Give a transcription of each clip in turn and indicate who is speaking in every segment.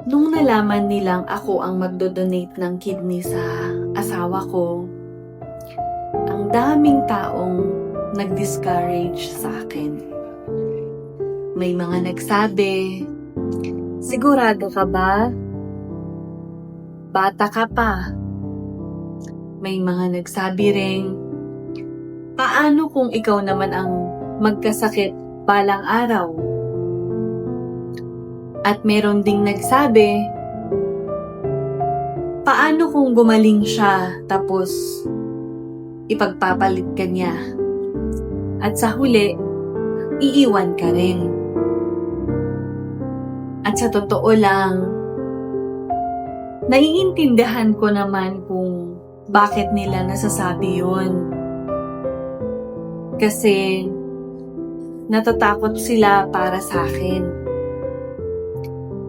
Speaker 1: Nung nalaman nilang ako ang magdodonate ng kidney sa asawa ko, ang daming taong nag-discourage sa akin. May mga nagsabi, "Sigurado ka ba? Bata ka pa." May mga nagsabi ring, "Paano kung ikaw naman ang magkasakit balang araw?" At meron ding nagsabi, "Paano kung gumaling siya tapos ipagpapalit ka niya? At sa huli, iiwan ka rin." At sa totoo lang, naiintindihan ko naman kung bakit nila nasasabi yun. Kasi natatakot sila para sa akin.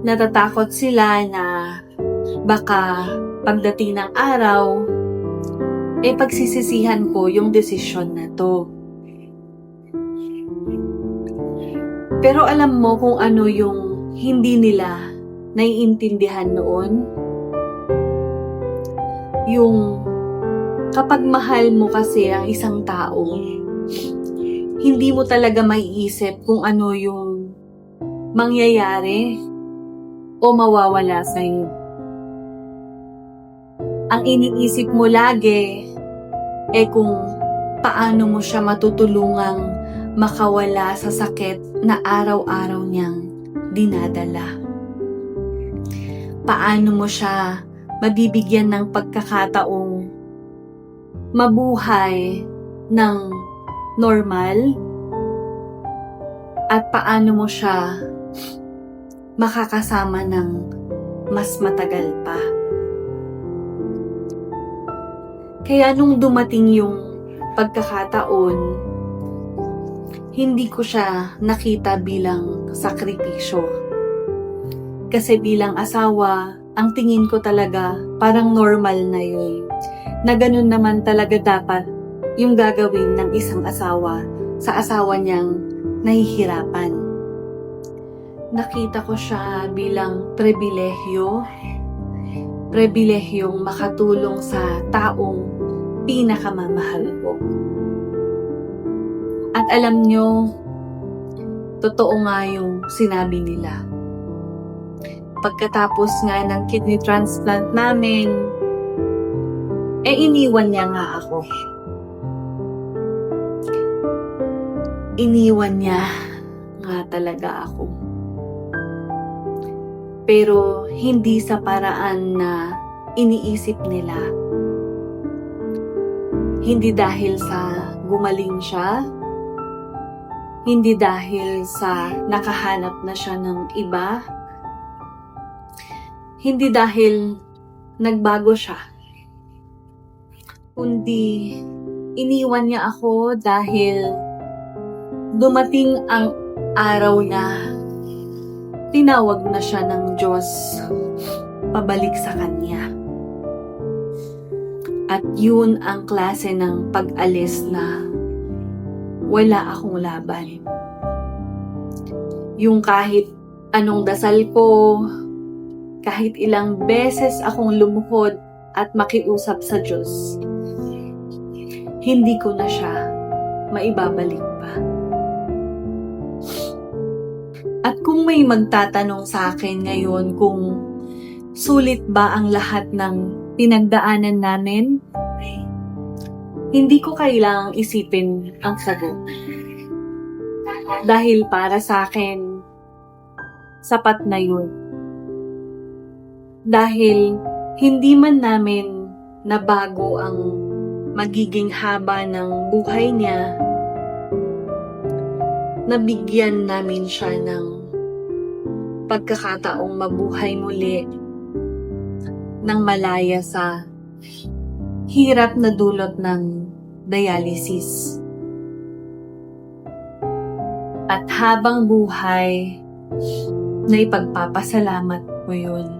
Speaker 1: Natatakot sila na baka pagdating ng araw, pagsisisihan ko yung desisyon na to. Pero alam mo kung ano yung hindi nila naiintindihan noon? Yung kapag mahal mo kasi ang isang tao, hindi mo talaga maiisip kung ano yung mangyayari o mawawala sa'yo. Ang iniisip mo lagi kung paano mo siya matutulungang makawala sa sakit na araw-araw niyang dinadala. Paano mo siya mabibigyan ng pagkakataong mabuhay ng normal? At paano mo siya makakasama ng mas matagal pa? Kaya nung dumating yung pagkakataon, hindi ko siya nakita bilang sakripisyo. Kasi bilang asawa, ang tingin ko talaga parang normal na yun. Na ganun naman talaga dapat yung gagawin ng isang asawa sa asawa niyang nahihirapan. Nakita ko siya bilang pribilehiyong makatulong sa taong pinakamamahal ko. At alam nyo, totoo nga yung sinabi nila. Pagkatapos nga ng kidney transplant namin, iniwan niya nga ako. Iniwan niya nga talaga ako. Pero hindi sa paraan na iniisip nila. Hindi dahil sa gumaling siya, hindi dahil sa nakahanap na siya ng iba, hindi dahil nagbago siya, kundi iniwan niya ako dahil dumating ang araw na tinawag na siya ng Diyos pabalik sa Kanya. At yun ang klase ng pag-alis na wala akong laban. Yung kahit anong dasal ko, kahit ilang beses akong lumuhod at makiusap sa Diyos, hindi ko na siya maibabalik pa. At kung may magtatanong sa akin ngayon kung sulit ba ang lahat ng pinagdaanan namin, hindi ko kailangang isipin ang sagot. Dahil para sa akin, sapat na yun. Dahil hindi man namin nabago ang magiging haba ng buhay niya, nabigyan namin siya ng pagkakataong mabuhay muli ng malaya sa hirap na dulot ng dialysis. At habang buhay, na ipagpapasalamat ko yun.